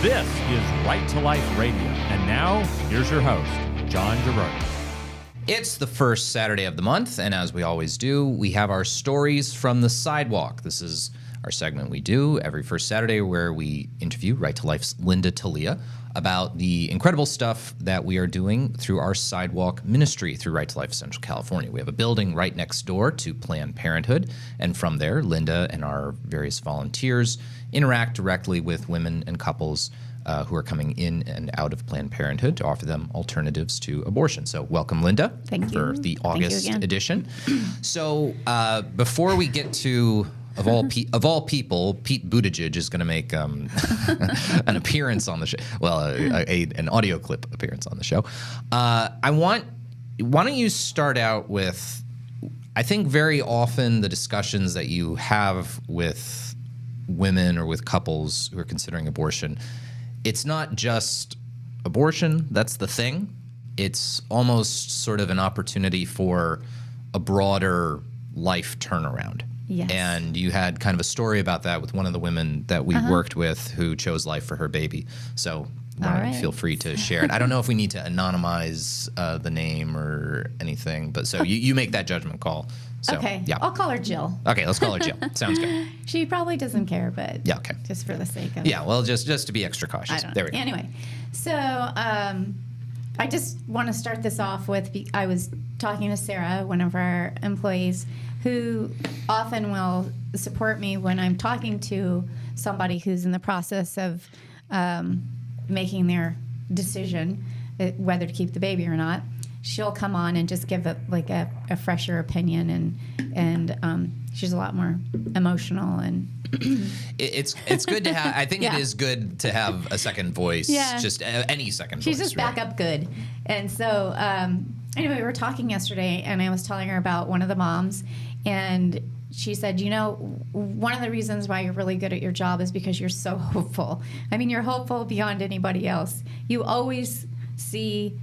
This is Right to Life Radio. And now, here's your host, John Gerardi. It's the first Saturday of the month, and as we always do, we have our stories from the sidewalk. This is our segment we do every first Saturday where we interview Right to Life's Linda Talia about the incredible stuff that we are doing through our sidewalk ministry through Right to Life Central California. We have a building right next door to Planned Parenthood, and from there, Linda and our various volunteers interact directly with women and couples who are coming in and out of Planned Parenthood to offer them alternatives to abortion. So welcome, Linda, for the August edition. So before we get to Of all people, Pete Buttigieg is going to make an appearance on the show. Well, an audio clip appearance on the show. Why don't you start out with, I think very often the discussions that you have with women or with couples who are considering abortion, it's not just abortion, that's the thing. It's almost sort of an opportunity for a broader life turnaround. Yes. And you had kind of a story about that with one of the women that we worked with who chose life for her baby. So feel free to share it. I don't know if we need to anonymize the name or anything, but so you make that judgment call. So, okay. Yeah. I'll call her Jill. Okay, let's call her Jill. Sounds good. She probably doesn't care, but yeah, okay. Just for the sake of yeah, well, just to be extra cautious. There we go. Anyway, so I just want to start this off with, I was talking to Sarah, one of our employees, who often will support me when I'm talking to somebody who's in the process of making their decision whether to keep the baby or not. She'll come on and just give a fresher opinion, and she's a lot more emotional, and it's good to have. I think it is good to have a second voice. Yeah. Just any second voice. She's just backup good, and so anyway, we were talking yesterday, and I was telling her about one of the moms, and she said, one of the reasons why you're really good at your job is because you're so hopeful. I mean, you're hopeful beyond anybody else. You always see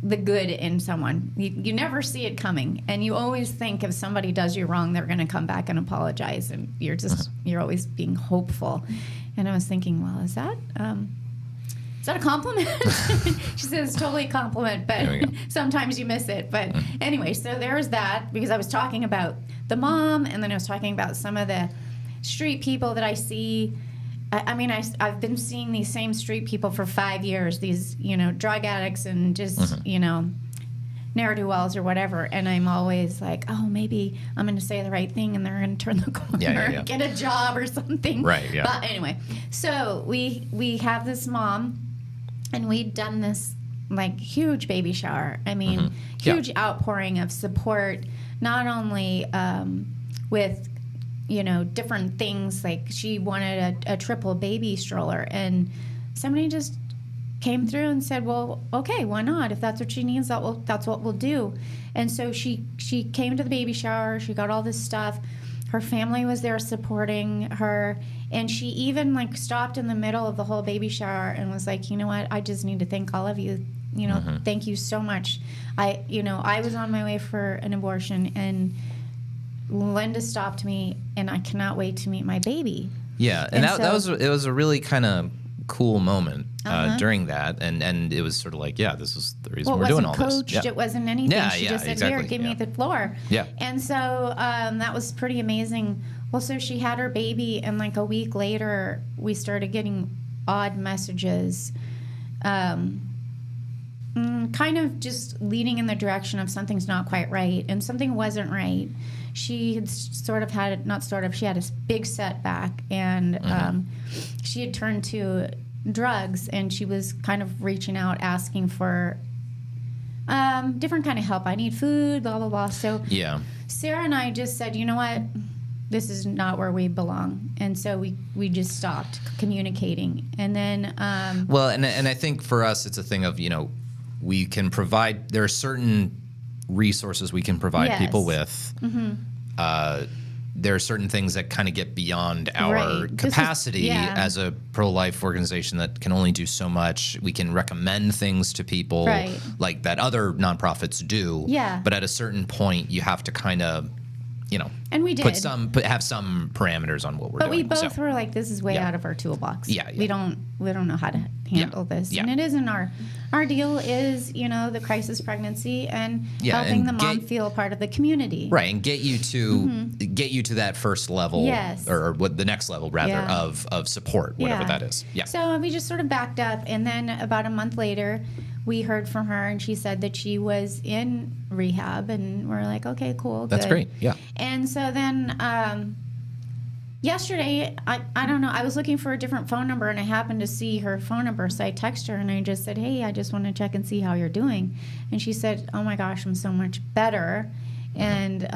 the good in someone. You never see it coming, and you always think if somebody does you wrong, they're going to come back and apologize, and you're always being hopeful. And I was thinking, well, is that a compliment? She says it's totally a compliment, but sometimes you miss it. But anyway, so there was that, because I was talking about the mom, and then I was talking about some of the street people that I see. I mean, I've been seeing these same street people for 5 years, these, drug addicts and just, ne'er-do-wells or whatever. And I'm always like, oh, maybe I'm going to say the right thing and they're going to turn the corner, get a job or something. Right, yeah. But anyway, so we have this mom, and we'd done this, huge baby shower. I mean, huge outpouring of support, not only with different things. Like, she wanted a triple baby stroller, and somebody just came through and said, well, okay, why not? If that's what she needs, that's what we'll do. And so she came to the baby shower. She got all this stuff. Her family was there supporting her, and she even stopped in the middle of the whole baby shower and was like, you know what? I just need to thank all of you. Thank you so much. I was on my way for an abortion, and Linda stopped me, and I cannot wait to meet my baby. Yeah, and that was a really kind of cool moment during that, and it was sort of like, this is the reason we're doing all this. It wasn't coached, it wasn't anything. She just said, here, give me the floor. Yeah. And so that was pretty amazing. Well, so she had her baby, and a week later, we started getting odd messages, kind of just leading in the direction of something's not quite right, and something wasn't right. She had she had a big setback, and she had turned to drugs, and she was kind of reaching out, asking for different kind of help. I need food, blah, blah, blah. So Sarah and I just said, you know what? This is not where we belong. And so we just stopped communicating. And then... well, and I think for us, it's a thing of, we can provide... There are certain resources we can provide people with. There are certain things that kind of get beyond our capacity as a pro-life organization that can only do so much. We can recommend things to people like that other nonprofits do. Yeah. But at a certain point, you have to kind of And we did. have some parameters on what we're but doing. But we both were like, this is way Yeah. out of our toolbox. Yeah. We don't know how to handle this. Yeah. And it isn't our deal is, the crisis pregnancy and helping and the mom feel a part of the community. Right, and get you to that first level, Yes. or what the next level rather Yeah. of support, whatever that is. Yeah. So we just sort of backed up, and then about a month later, we heard from her, and she said that she was in rehab, and we're like, okay, cool, That's good. great. Yeah. And so then yesterday, I don't know, I was looking for a different phone number, and I happened to see her phone number, so I texted her, and I just said, hey, I just want to check and see how you're doing. And she said, oh my gosh, I'm so much better, and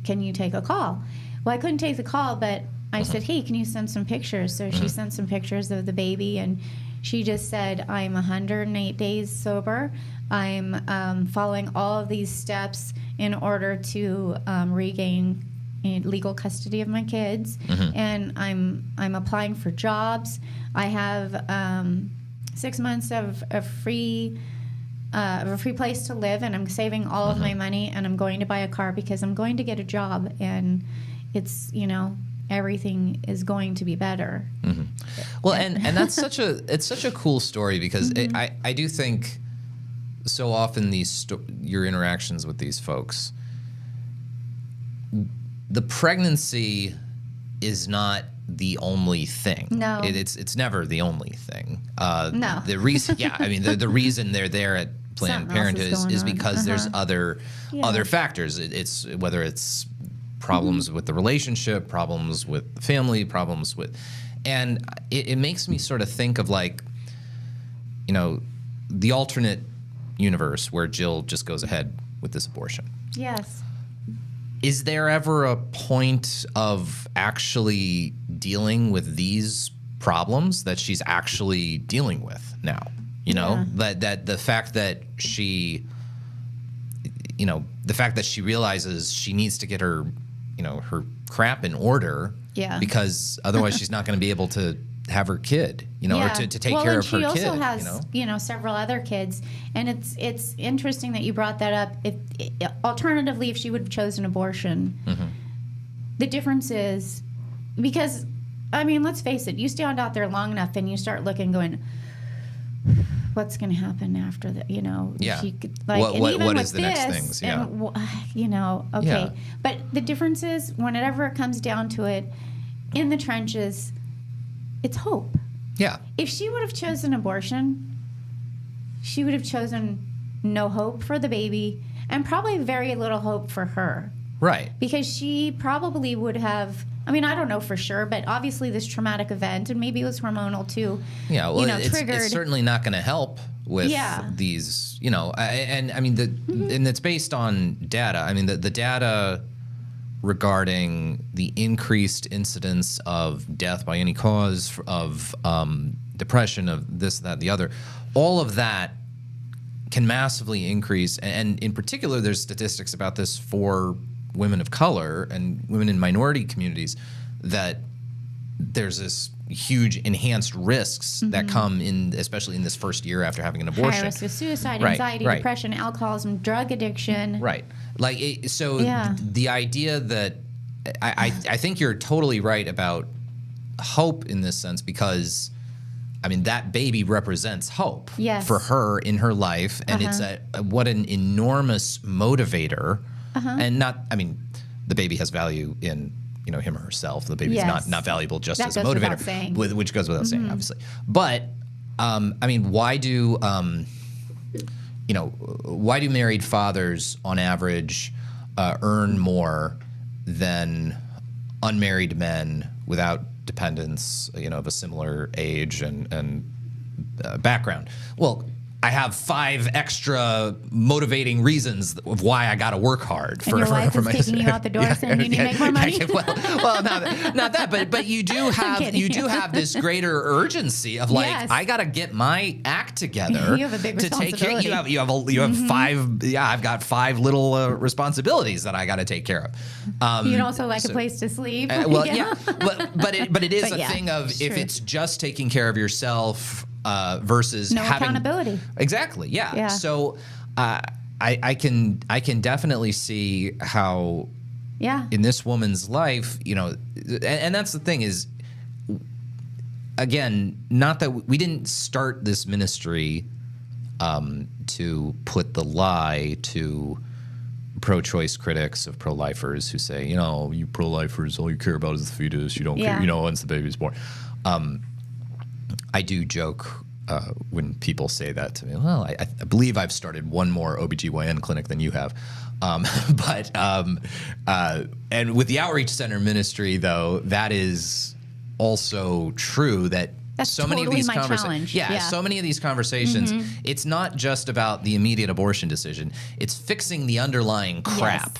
can you take a call? Well, I couldn't take the call, but I said, hey, can you send some pictures? So she sent some pictures of the baby, and she just said, I'm 108 days sober. I'm following all of these steps in order to regain legal custody of my kids, and I'm applying for jobs. I have 6 months of a free place to live, and I'm saving all of my money, and I'm going to buy a car because I'm going to get a job, and it's everything is going to be better. Well, and that's such a cool story because I do think so often your interactions with these folks, the pregnancy is not the only thing. No. It's never the only thing. No. The reason, the reason they're there at Planned Something else Parenthood is going on. because there's other factors. It's whether it's problems with the relationship, problems with the family, problems with, and it makes me sort of think of like, the alternate universe where Jill just goes ahead with this abortion. Yes. Is there ever a point of actually dealing with these problems that she's actually dealing with now? That the fact that she, the fact that she realizes she needs to get her, her crap in order, because otherwise she's not going to be able to have her kid, or to take care of her kid. Well, she also has, several other kids, and it's interesting that you brought that up. Alternatively, if she would have chosen abortion, the difference is because, let's face it, you stand out there long enough and you start looking, going, what's going to happen after that? She could, what is the next things? Yeah. And, okay. Yeah. But the difference is, whenever it comes down to it, in the trenches, it's hope. Yeah. If she would have chosen abortion, she would have chosen no hope for the baby and probably very little hope for her. Right. Because she probably would have, I don't know for sure, but obviously this traumatic event, and maybe it was hormonal too. Yeah, well, triggered. It's certainly not going to help with these, and it's based on data. The data regarding the increased incidence of death by any cause, of depression, of this, that, the other, all of that can massively increase. And in particular, there's statistics about this for women of color and women in minority communities, that there's this huge enhanced risks that come in, especially in this first year after having an abortion. High risk of suicide, anxiety, depression, alcoholism, drug addiction. Right. The idea that I think you're totally right about hope in this sense, because that baby represents hope for her in her life, and it's what an enormous motivator. And not, the baby has value in him or herself. The baby's not valuable just as a motivator, which goes without saying, obviously. But why do married fathers on average earn more than unmarried men without dependents, of a similar age and background? Well, I have 5 extra motivating reasons of why I got to work hard. And your wife is taking you out the door saying you need to make more money. Well, not that, but you do have this greater urgency of I got to get my act together. You have a big to take care. responsibility. You have 5. Yeah, I've got 5 little responsibilities that I got to take care of. You'd also like a place to sleep. But it is a thing of if it's just taking care of yourself. Versus no having accountability. Exactly. Yeah. So I can definitely see how in this woman's life, and that's the thing is, again, not that we didn't start this ministry to put the lie to pro-choice critics of pro-lifers who say, you pro-lifers, all you care about is the fetus. You don't care, once the baby's born. I do joke when people say that to me. Well, I believe I've started one more OBGYN clinic than you have. And with the Outreach Center ministry, though, that is also true that that's so many of these conversations, so many of these conversations, it's not just about the immediate abortion decision. It's fixing the underlying crap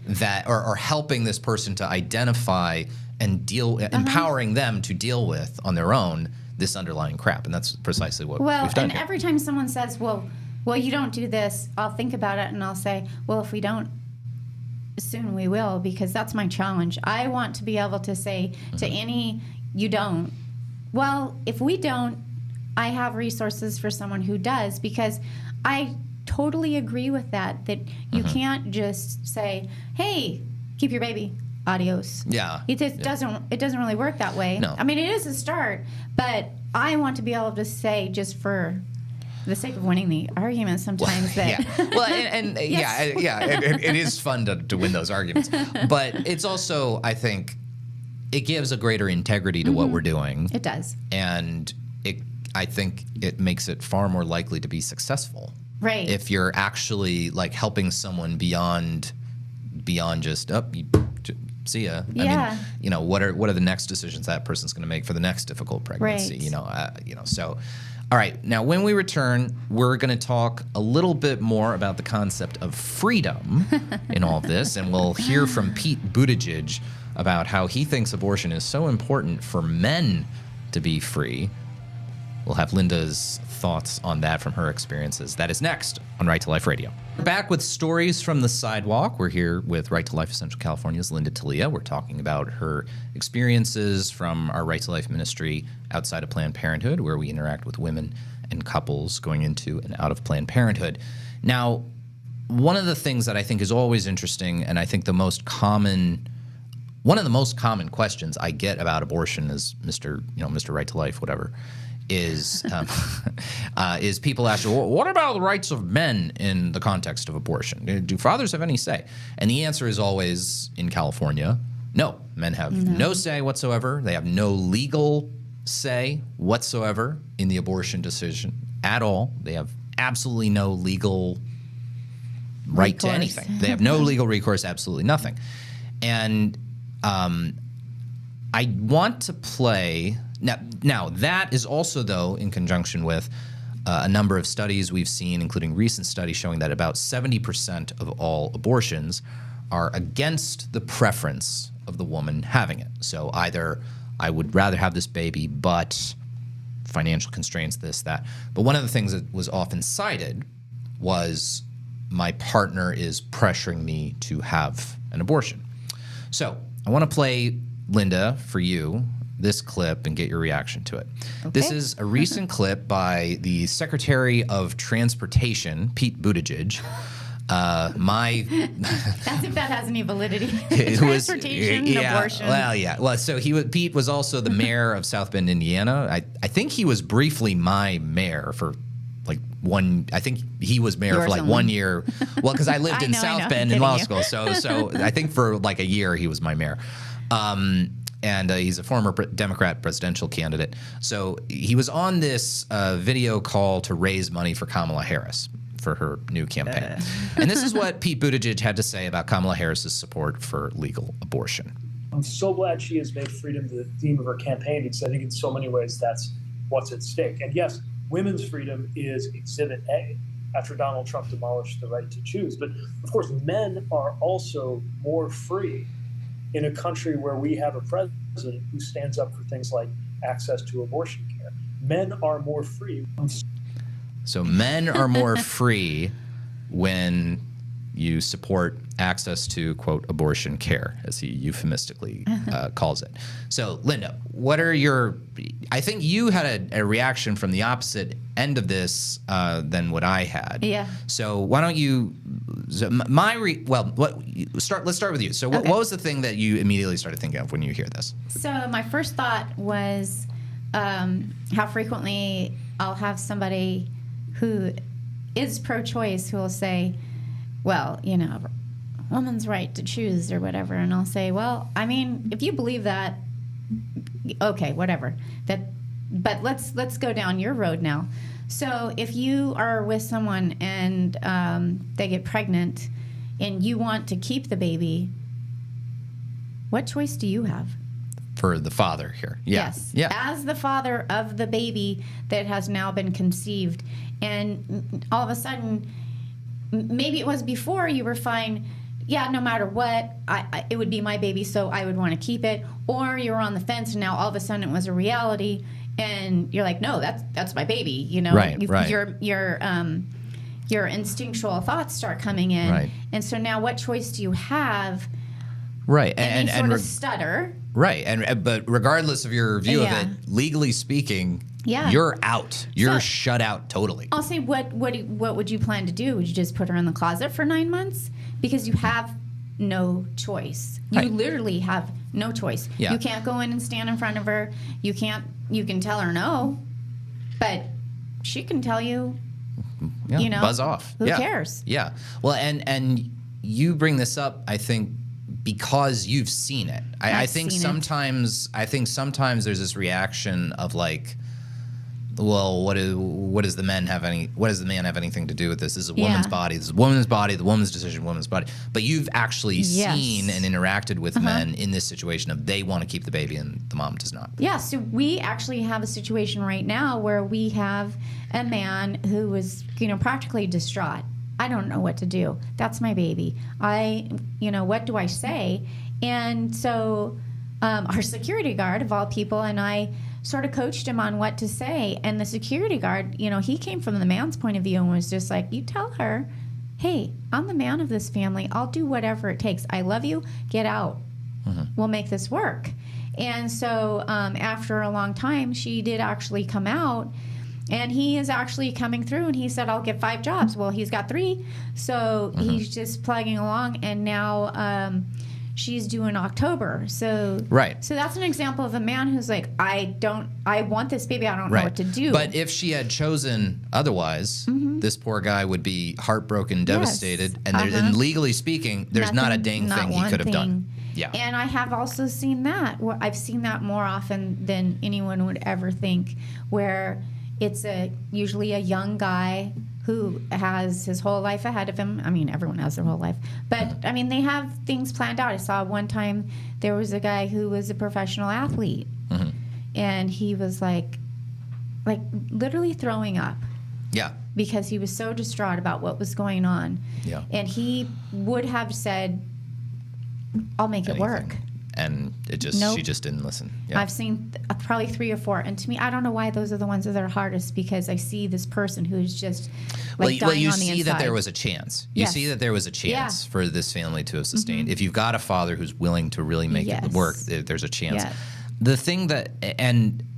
that, or helping this person to identify and empowering them to deal with on their own this underlying crap, and that's precisely what we've done. And every time someone says, "Well, you don't do this," I'll think about it and I'll say, "Well, if we don't, soon we will," because that's my challenge. I want to be able to say to any, "You don't." Well, if we don't, I have resources for someone who does, because I totally agree with that you can't just say, "Hey, keep your baby. Adios." Yeah. It just doesn't really work that way. No. I mean, it is a start, but I want to be able to say, just for the sake of winning the argument sometimes, that it is fun to win those arguments. But it's also, I think, it gives a greater integrity to what we're doing. It does. And I think it makes it far more likely to be successful. Right. If you're actually like helping someone beyond just see ya. Yeah. I mean, what are the next decisions that person's going to make for the next difficult pregnancy? Right. So. All right. Now, when we return, we're going to talk a little bit more about the concept of freedom in all of this, and we'll hear from Pete Buttigieg about how he thinks abortion is so important for men to be free. We'll have Linda's thoughts on that from her experiences. That is next on Right to Life Radio. We're back with Stories from the Sidewalk. We're here with Right to Life of Central California's Linda Talia. We're talking about her experiences from our Right to Life ministry outside of Planned Parenthood, where we interact with women and couples going into and out of Planned Parenthood. Now, one of the things that I think is always interesting, and I think one of the most common questions I get about abortion is Mr. Right to Life, whatever, is people ask, well, what about the rights of men in the context of abortion? Do fathers have any say? And the answer is always, in California, no. Men have no say whatsoever. They have no legal say whatsoever in the abortion decision at all. They have absolutely no legal right to anything. They have no legal recourse, absolutely nothing. And I want to play... Now, that is also, though, in conjunction with a number of studies we've seen, including recent studies showing that about 70% of all abortions are against the preference of the woman having it. So either I would rather have this baby, but financial constraints, this, that. But one of the things that was often cited was my partner is pressuring me to have an abortion. So I want to play, Linda, for you, this clip and get your reaction to it. Okay. This is a recent clip by the Secretary of Transportation, Pete Buttigieg. That's if that has any validity. Transportation, abortion. Well, so Pete was also the mayor of South Bend, Indiana. I think he was briefly my mayor for like I think he was mayor for like 1 year. Well, because I lived in South Bend in law school. So I think for like a year he was my mayor. And he's a former Democrat presidential candidate. So he was on this video call to raise money for Kamala Harris for her new campaign. And this is what Pete Buttigieg had to say about Kamala Harris's support for legal abortion. I'm so glad she has made freedom the theme of her campaign, because I think in so many ways that's what's at stake. And yes, women's freedom is Exhibit A after Donald Trump demolished the right to choose. But of course, men are also more free in a country where we have a president who stands up for things like access to abortion care. Men are more free. So men are more free when you support access to, quote, abortion care, as he euphemistically calls it. So, Linda, what are I think you had a reaction from the opposite end of this than what I had. Yeah. So why don't you let's start with you. So what was the thing that you immediately started thinking of when you hear this? So my first thought was how frequently I'll have somebody who is pro-choice who will say, well, woman's right to choose or whatever. And I'll say, well, I mean, if you believe that, okay, whatever. But let's go down your road now. So if you are with someone and they get pregnant and you want to keep the baby, what choice do you have? For the father here. Yeah. Yes. Yeah. As the father of the baby that has now been conceived. And all of a sudden, maybe it was before you were fine. Yeah, no matter what, it would be my baby, so I would want to keep it. Or you were on the fence, and now all of a sudden it was a reality, and you're like, no, that's my baby. Right. Your instinctual thoughts start coming in, right. And so now, what choice do you have? Right, and you sort of stutter. Right, but regardless of your view of it, legally speaking, you're out. You're shut out totally. I'll say, what would you plan to do? Would you just put her in the closet for 9 months? Because you have no choice. You literally have no choice. Yeah. You can't go in and stand in front of her. You can tell her no, but she can tell you, buzz off. Who cares? Yeah. Well, and you bring this up, I think, because you've seen it. I think sometimes there's this reaction of like, well, what does the man have anything to do with this? This is a woman's body. This is a woman's body. The woman's decision. Woman's body. But you've actually seen and interacted with men in this situation of they want to keep the baby and the mom does not. Yeah. So we actually have a situation right now where we have a man who was, practically distraught. I don't know what to do. That's my baby. What do I say? And so our security guard, of all people, and I sort of coached him on what to say. And the security guard, he came from the man's point of view and was just like, you tell her, hey, I'm the man of this family. I'll do whatever it takes. I love you. Get out. We'll make this work. And so after a long time, she did actually come out. And he is actually coming through, and he said, I'll get 5 jobs. Well, he's got 3. So he's just plugging along, and now she's due in October. So that's an example of a man who's like, I want this baby. I don't know what to do. But if she had chosen otherwise, this poor guy would be heartbroken, devastated. And legally speaking, there's not a dang thing he could have done. Yeah. And I have also seen that. I've seen that more often than anyone would ever think, where it's usually a young guy who has his whole life ahead of him. I mean, everyone has their whole life. But, I mean, they have things planned out. I saw one time there was a guy who was a professional athlete. And he was like literally throwing up. Yeah. Because he was so distraught about what was going on. Yeah. And he would have said, I'll make it work. And she just didn't listen. Yeah. I've seen probably 3 or 4, and to me, I don't know why those are the ones that are hardest, because I see this person who's just dying on the inside. You see that there was a chance. You see that there was a chance for this family to have sustained. If you've got a father who's willing to really make it work, there's a chance. Yeah. The thing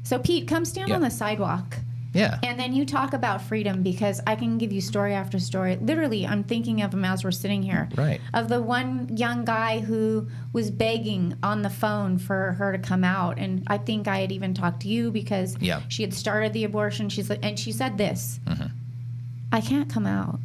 so Pete, come stand on the sidewalk. Yeah. And then you talk about freedom, because I can give you story after story. Literally, I'm thinking of him as we're sitting here. Right. Of the one young guy who was begging on the phone for her to come out. And I think I had even talked to you because she had started the abortion. She said this, I can't come out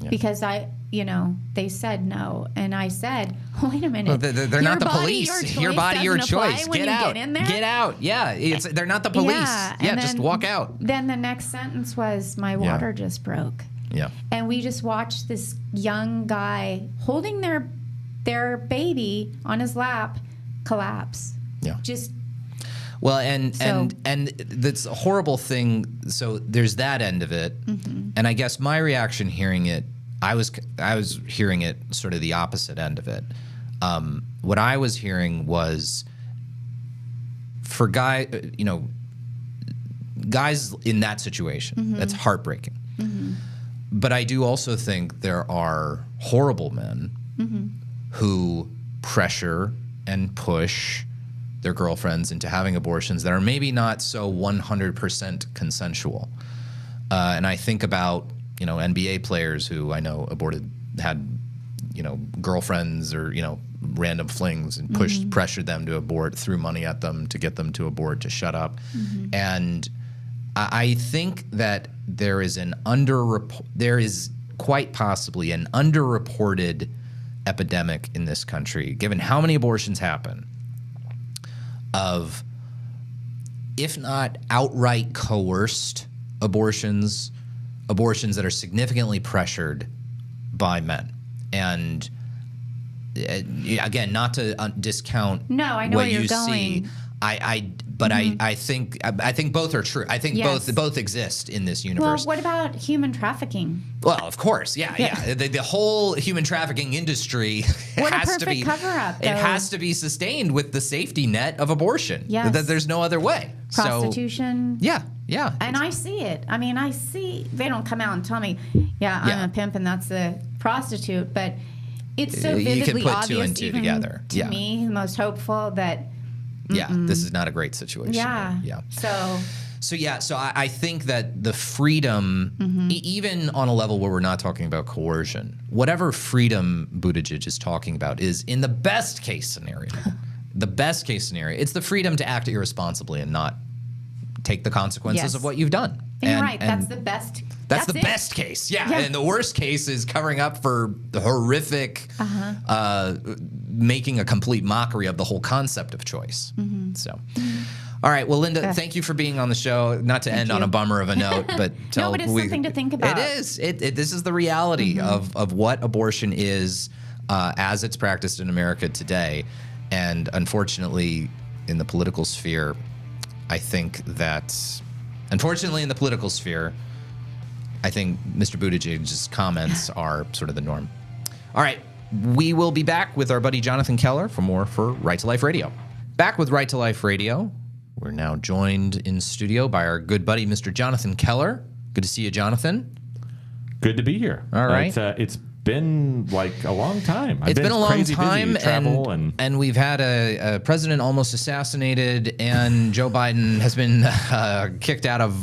because they said no. And I said, wait a minute. Well, they're not the police. Your body, your choice. Get out. Get out. Yeah. They're not the police. Yeah, just walk out. Then the next sentence was, my water just broke. Yeah. And we just watched this young guy holding their baby on his lap collapse. Yeah. Just well, and that's a horrible thing. So there's that end of it. And I guess my reaction hearing it, I was hearing it sort of the opposite end of it. What I was hearing was for guys in that situation, that's heartbreaking. But I do also think there are horrible men who pressure and push their girlfriends into having abortions that are maybe not so 100% consensual. And I think about NBA players who I know aborted had, girlfriends or, random flings and pressured them to abort, threw money at them to get them to abort, to shut up. And I think that there is quite possibly an underreported epidemic in this country, given how many abortions happen, of, if not outright coerced abortions that are significantly pressured by men. And again, not to discount I know what where you're you going. see. I think both are true. I think both exist in this universe. Well, what about human trafficking? Well, of course, yeah. The whole human trafficking industry has to be cover-up. It has to be sustained with the safety net of abortion. Yes. There's no other way. Prostitution. So, yeah. And I see it. I mean, they don't come out and tell me, I'm a pimp and that's a prostitute, but it's so vividly you can put obvious, two and two even together. To me, the most hopeful, that this is not a great situation. Yeah. So I think that the freedom, even on a level where we're not talking about coercion, whatever freedom Buttigieg is talking about is, in the best case scenario, it's the freedom to act irresponsibly and not take the consequences of what you've done. And you're right. That's the best. That's the best case. Yeah. And the worst case is covering up for the horrific, making a complete mockery of the whole concept of choice. So, all right. Well, Linda, thank you for being on the show. Not to end on a bummer of a note, but but it's something to think about. It is. This is the reality of what abortion is as it's practiced in America today. And unfortunately, in the political sphere, I think Mr. Buttigieg's comments are sort of the norm. All right. We will be back with our buddy Jonathan Keller for more for Right to Life Radio. Back with Right to Life Radio. We're now joined in studio by our good buddy, Mr. Jonathan Keller. Good to see you, Jonathan. Good to be here. All right. It's been like a long time. It's been a long time, busy, and we've had a president almost assassinated, and Joe Biden has been kicked out of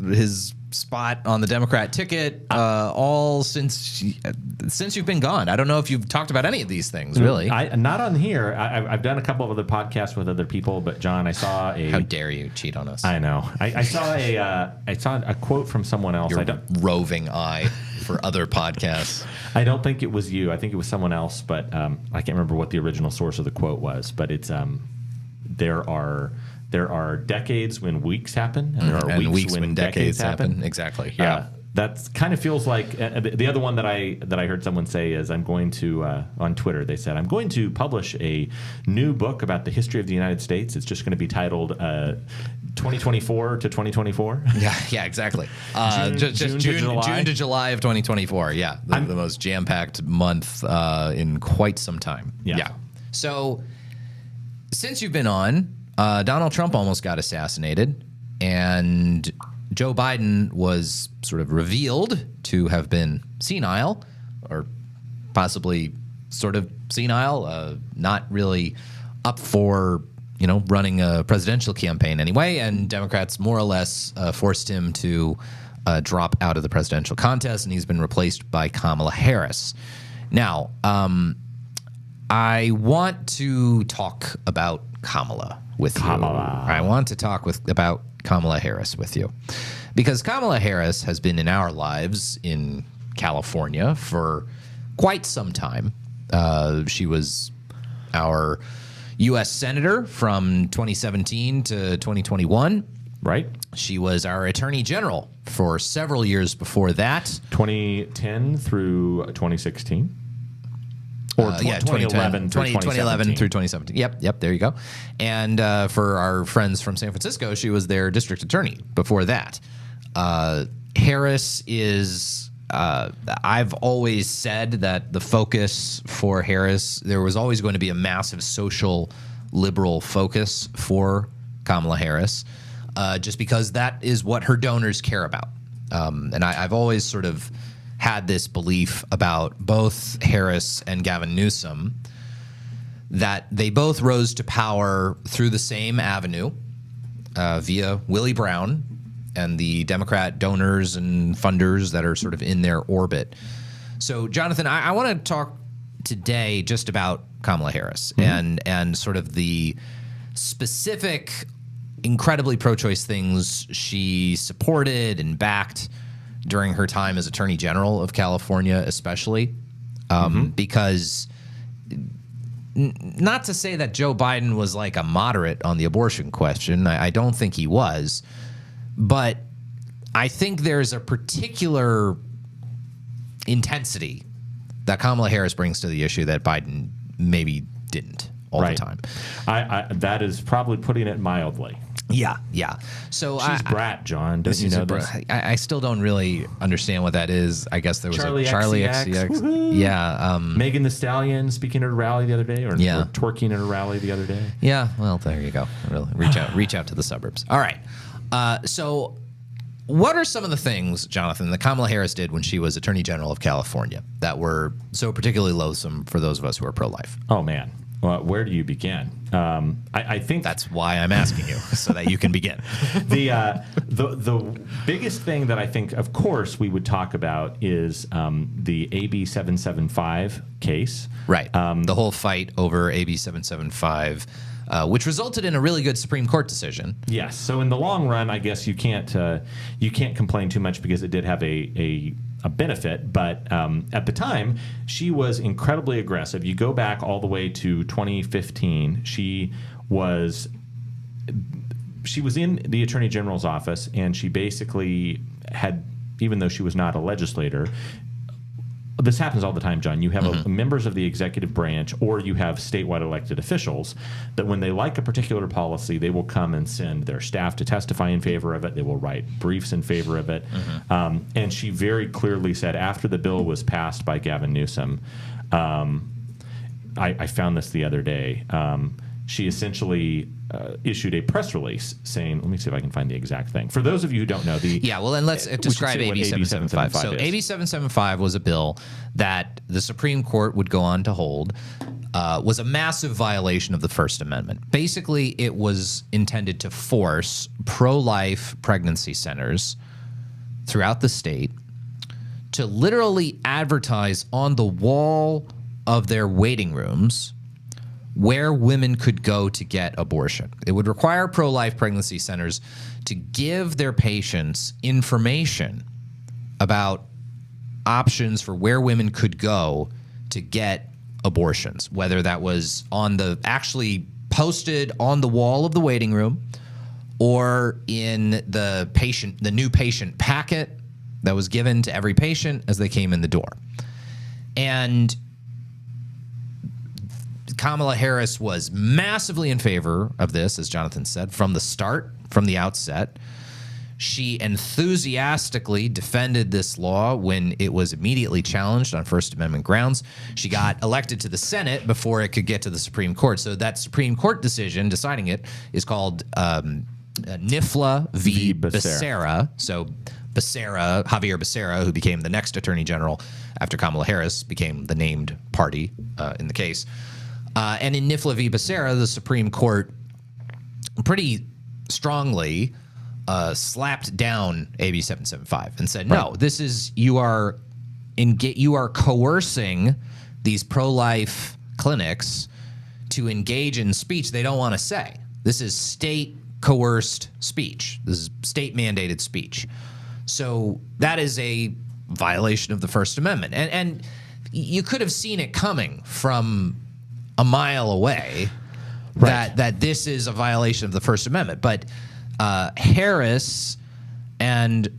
his spot on the Democrat ticket all since you've been gone. I don't know if you've talked about any of these things, really. Not on here. I've done a couple of other podcasts with other people, but John, I saw a... How dare you cheat on us? I know. I saw a quote from someone else. Your roving eye for other podcasts. I don't think it was you. I think it was someone else, but I can't remember what the original source of the quote was. But it's there are decades when weeks happen, and there are weeks when decades happen. Exactly. Yeah. That kind of feels like the other one that I heard someone say is, I'm going to on Twitter. They said, I'm going to publish a new book about the history of the United States. It's just going to be titled 2024 to 2024. Yeah, exactly. June to July of 2024. Yeah, the most jam-packed month in quite some time. Yeah. So since you've been on, Donald Trump almost got assassinated, and Joe Biden was sort of revealed to have been senile, or possibly sort of senile, not really up for, running a presidential campaign anyway, and Democrats more or less forced him to drop out of the presidential contest, and he's been replaced by Kamala Harris. Now, I want to talk about Kamala with you. I want to talk about Kamala Harris with you, because Kamala Harris has been in our lives in California for quite some time. She was our U.S. Senator from 2017 to 2021. Right. She was our Attorney General for several years before that. 2010 through 2016. Or 2011 through 2017. Yep, there you go. And for our friends from San Francisco, she was their district attorney before that. Harris is... I've always said that the focus for Harris, there was always going to be a massive social liberal focus for Kamala Harris, just because that is what her donors care about. And I've always sort of had this belief about both Harris and Gavin Newsom, that they both rose to power through the same avenue, via Willie Brown and the Democrat donors and funders that are sort of in their orbit. So, Jonathan, I want to talk today just about Kamala Harris and sort of the specific, incredibly pro-choice things she supported and backed during her time as Attorney General of California, especially because not to say that Joe Biden was like a moderate on the abortion question. I don't think he was. But I think there's a particular intensity that Kamala Harris brings to the issue that Biden maybe didn't all the time. That is probably putting it mildly. Yeah. So she's brat, John. Don't you know this? I still don't really understand what that is. I guess there was Charlie XCX. Yeah. Megan Thee Stallion speaking at a rally the other day, or twerking at a rally the other day. Yeah. Well, there you go. Really reach out to the suburbs. All right. So what are some of the things, Jonathan, that Kamala Harris did when she was Attorney General of California that were so particularly loathsome for those of us who are pro-life? Oh, man. Well, where do you begin? I think that's why I'm asking you, so that you can begin. The biggest thing that I think, of course, we would talk about is the AB 775 case. Right. The whole fight over AB 775, which resulted in a really good Supreme Court decision. Yes. So in the long run, I guess you can't complain too much because it did have a benefit, but at the time, she was incredibly aggressive. You go back all the way to 2015. She was in the Attorney General's office, and she basically had, even though she was not a legislator, this happens all the time, John. You have members of the executive branch, or you have statewide elected officials that when they like a particular policy, they will come and send their staff to testify in favor of it. They will write briefs in favor of it. And she very clearly said after the bill was passed by Gavin Newsom, I found this the other day, she essentially issued a press release saying, let me see if I can find the exact thing. For those of you who don't know, then let's describe AB 775. So AB 775 was a bill that the Supreme Court would go on to hold was a massive violation of the First Amendment. Basically, it was intended to force pro-life pregnancy centers throughout the state to literally advertise on the wall of their waiting rooms where women could go to get abortion. It would require pro-life pregnancy centers to give their patients information about options for where women could go to get abortions, whether that was actually posted on the wall of the waiting room or in the new patient packet that was given to every patient as they came in the door. And Kamala Harris was massively in favor of this, as Jonathan said, from the outset. She enthusiastically defended this law when it was immediately challenged on First Amendment grounds. She got elected to the Senate before it could get to the Supreme Court. So that Supreme Court decision deciding it is called NIFLA v. Becerra. So Javier Becerra, who became the next Attorney General after Kamala Harris became the named party in the case. And in NIFLA v. Becerra, the Supreme Court pretty strongly slapped down AB 775 and said, no, this is you are coercing these pro-life clinics to engage in speech they don't want to say. This is state coerced speech. This is state mandated speech. So that is a violation of the First Amendment. And you could have seen it coming from a mile away that this is a violation of the First Amendment. But Harris and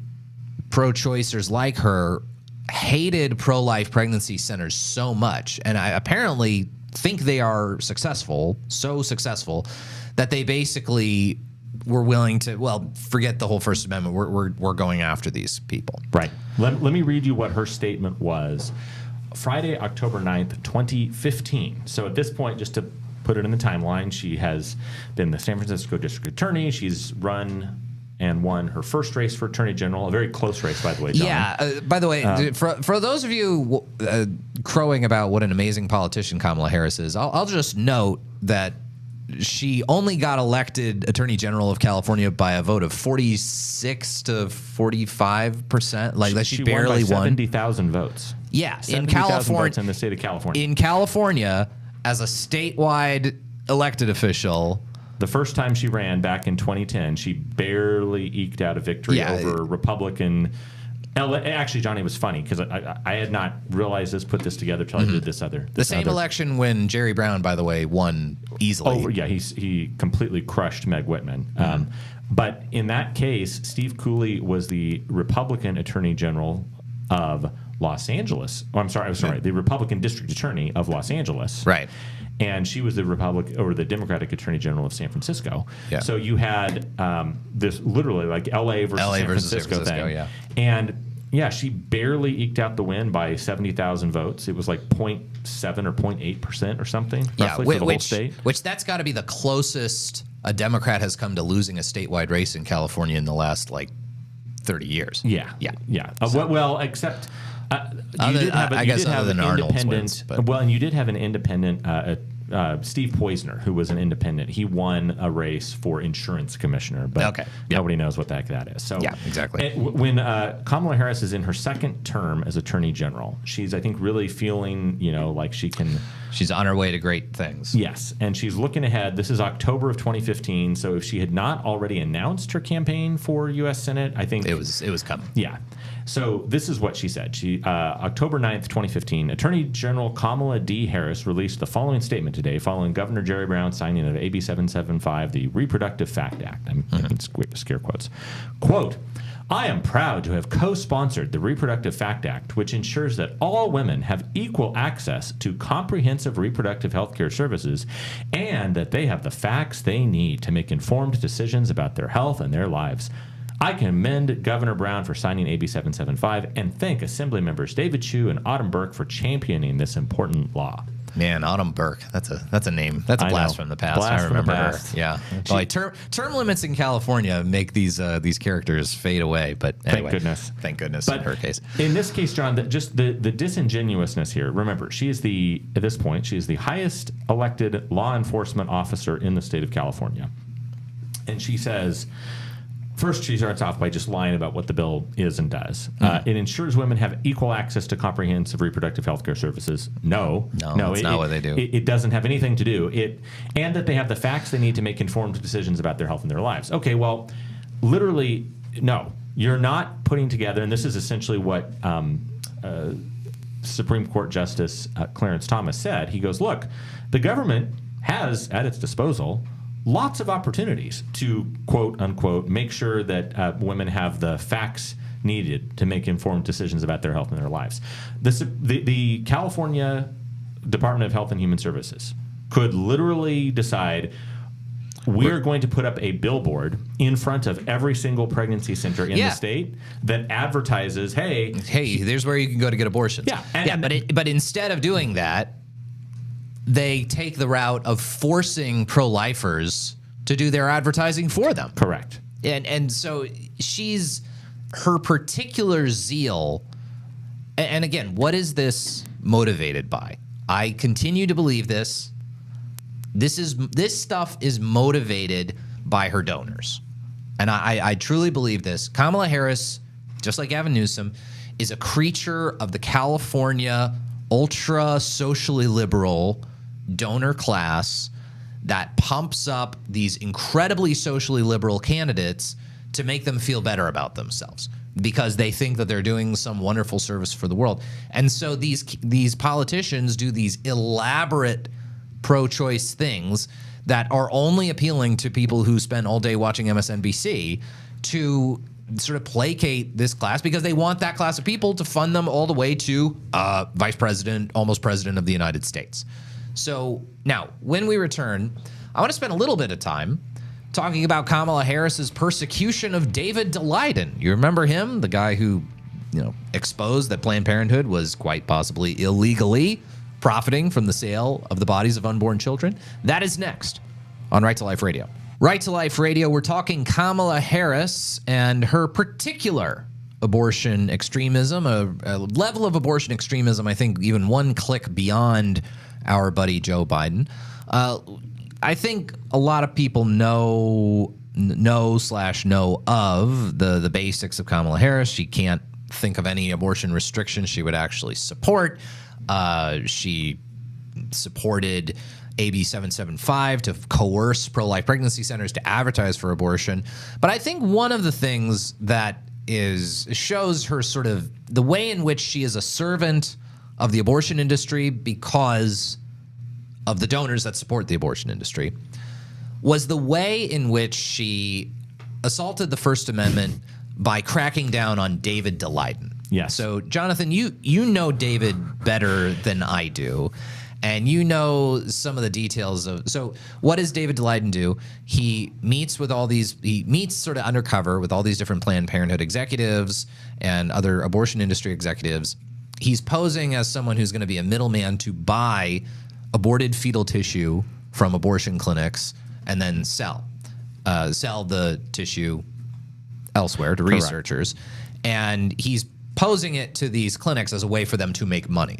pro-choicers like her hated pro-life pregnancy centers so much, and I apparently think they are so successful that they basically were willing to, forget the whole First Amendment. We're going after these people. Right. Let me read you what her statement was. Friday, October 9th, 2015. So at this point, just to put it in the timeline, she has been the San Francisco District Attorney. She's run and won her first race for Attorney General, a very close race, by the way, John. Yeah, by the way, for those of you crowing about what an amazing politician Kamala Harris is, I'll just note that she only got elected Attorney General of California by a vote of 46 to 45%. Like that, she barely won by won. 70,000 votes. Yeah, in 70,000 California, votes in the state of California. In California, as a statewide elected official, the first time she ran back in 2010, she barely eked out a victory over Republican. Actually, Johnny, it was funny because I had not realized this, put this together till I did this other. The same election when Jerry Brown, by the way, won easily. He completely crushed Meg Whitman. But in that case, Steve Cooley was the Republican Attorney General of Los Angeles. Oh, I'm sorry, the Republican District Attorney of Los Angeles. Right. And she was the Democratic Attorney General of San Francisco. Yeah. So you had this literally like LA versus San Francisco thing. Yeah. And she barely eked out the win by 70,000 votes. It was like 0.7 or 0.8% or something, roughly, for the whole state. Which that's got to be the closest a Democrat has come to losing a statewide race in California in the last 30 years. Yeah. Well, except you did have an independent. And you did have an independent. Steve Poizner, who was an independent, he won a race for insurance commissioner, but nobody knows what the heck that is. So exactly. When Kamala Harris is in her second term as Attorney General, she's, I think, really feeling, like she can. She's on her way to great things. Yes, and she's looking ahead. This is October of 2015, so if she had not already announced her campaign for U.S. Senate, I think it was coming. Yeah. So this is what she said. October 9th, 2015, Attorney General Kamala D. Harris released the following statement today following Governor Jerry Brown's signing of AB 775, the Reproductive Fact Act. I'm making scare quotes. Quote, I am proud to have co-sponsored the Reproductive Fact Act, which ensures that all women have equal access to comprehensive reproductive health care services and that they have the facts they need to make informed decisions about their health and their lives. I commend Governor Brown for signing AB 775 and thank Assembly members David Chu and Autumn Burke for championing this important law. Man, Autumn Burke, that's a name. That's a blast from the past. I remember her. Yeah. Term limits in California make these characters fade away, but anyway. Thank goodness but in her case. In this case, John, just the disingenuousness here. Remember, she is at this point, she is the highest elected law enforcement officer in the state of California. And she says, first, she starts off by just lying about what the bill is and does. It ensures women have equal access to comprehensive reproductive health care services. No, that's not what they do. It doesn't have anything to do. And that they have the facts they need to make informed decisions about their health and their lives. Okay, well, literally, no. You're not putting together, and this is essentially what Supreme Court Justice Clarence Thomas said. He goes, look, the government has at its disposal lots of opportunities to, quote unquote, make sure that women have the facts needed to make informed decisions about their health and their lives. The California Department of Health and Human Services could literally decide we're going to put up a billboard in front of every single pregnancy center in the state that advertises, hey, there's where you can go to get abortions. But instead of doing that, they take the route of forcing pro-lifers to do their advertising for them. Correct. And so her particular zeal, and again, what is this motivated by? I continue to believe this. This stuff is motivated by her donors. And I truly believe this. Kamala Harris, just like Gavin Newsom, is a creature of the California ultra socially liberal donor class that pumps up these incredibly socially liberal candidates to make them feel better about themselves because they think that they're doing some wonderful service for the world. And so these politicians do these elaborate pro-choice things that are only appealing to people who spend all day watching MSNBC to sort of placate this class because they want that class of people to fund them all the way to vice president, almost president of the United States. So now, when we return, I want to spend a little bit of time talking about Kamala Harris's persecution of David Daleiden. You remember him, the guy who, exposed that Planned Parenthood was quite possibly illegally profiting from the sale of the bodies of unborn children? That is next on Right to Life Radio. Right to Life Radio, we're talking Kamala Harris and her particular abortion extremism, a level of abortion extremism, I think, even one click beyond our buddy Joe Biden. I think a lot of people know of the basics of Kamala Harris. She can't think of any abortion restrictions she would actually support. She supported AB 775 to coerce pro-life pregnancy centers to advertise for abortion. But I think one of the things that shows her sort of the way in which she is a servant of the abortion industry because of the donors that support the abortion industry was the way in which she assaulted the First Amendment by cracking down on David Daleiden. Yes. So, Jonathan, you know David better than I do, and you know some of the details of. So, what does David Daleiden do? He meets sort of undercover with all these different Planned Parenthood executives and other abortion industry executives. He's posing as someone who's going to be a middleman to buy aborted fetal tissue from abortion clinics and then sell the tissue elsewhere to researchers. And he's posing it to these clinics as a way for them to make money.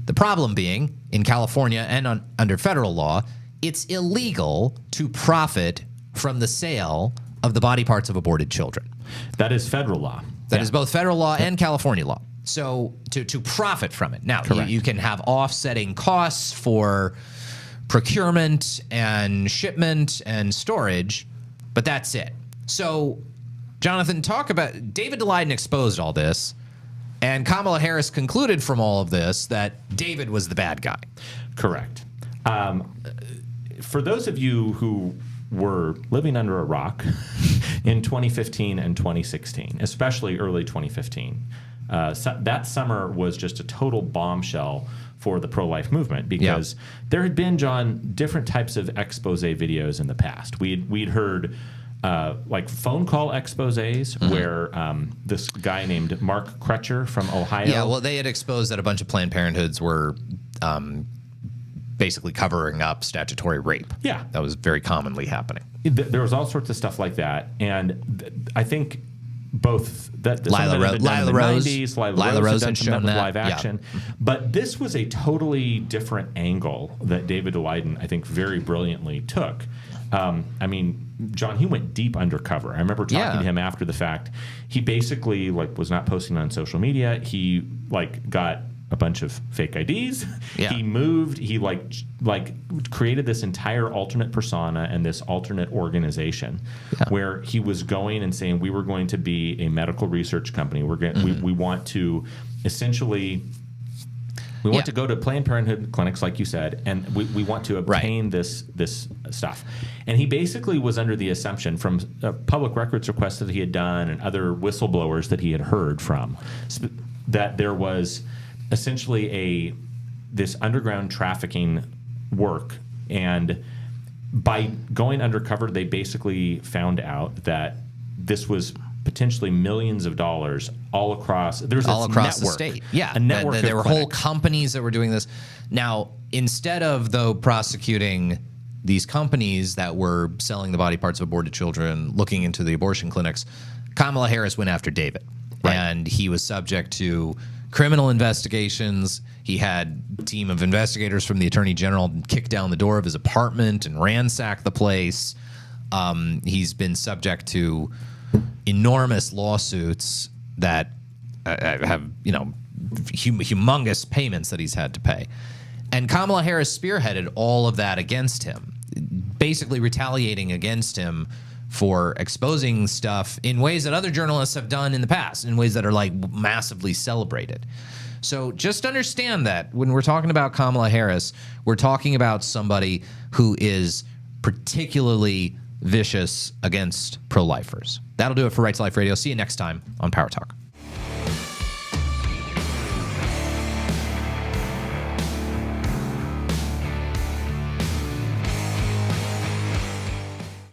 The problem being, in California and under federal law, it's illegal to profit from the sale of the body parts of aborted children. That is federal law. That is both federal law and California law. So to profit from it. Now, you can have offsetting costs for procurement and shipment and storage, but that's it. So, Jonathan, talk about David Daleiden exposed all this, and Kamala Harris concluded from all of this that David was the bad guy. Correct. For those of you who were living under a rock in 2015 and 2016, especially early 2015, that summer was just a total bombshell for the pro-life movement because there had been, John, different types of expose videos in the past. We'd heard like phone call exposés where this guy named Mark Crutcher from Ohio. Yeah, well, they had exposed that a bunch of Planned Parenthoods were basically covering up statutory rape. Yeah. That was very commonly happening. There was all sorts of stuff like that. And I think both that Lila Rose had shown with that. live action. Yeah. But this was a totally different angle that David Daleiden, I think, very brilliantly took. I mean, John, he went deep undercover. I remember talking to him after the fact. He basically was not posting on social media. He got a bunch of fake IDs. Yeah. He moved. He created this entire alternate persona and this alternate organization where he was going and saying, we were going to be a medical research company. We want to essentially. We want to go to Planned Parenthood clinics, like you said, and we want to obtain this stuff. And he basically was under the assumption from public records requests that he had done and other whistleblowers that he had heard from that there was essentially this underground trafficking work. And by going undercover, they basically found out that this was potentially millions of dollars all across. There's all across network, the state. Yeah, a network. There were whole companies that were doing this. Now, instead of prosecuting these companies that were selling the body parts of aborted children, looking into the abortion clinics, Kamala Harris went after David, and he was subject to criminal investigations. He had a team of investigators from the Attorney General kick down the door of his apartment and ransack the place. He's been subject to enormous lawsuits that have, humongous payments that he's had to pay. And Kamala Harris spearheaded all of that against him, basically retaliating against him for exposing stuff in ways that other journalists have done in the past, in ways that are massively celebrated. So just understand that when we're talking about Kamala Harris, we're talking about somebody who is particularly vicious against pro-lifers. That'll do it for Right to Life Radio. See you next time on Power Talk.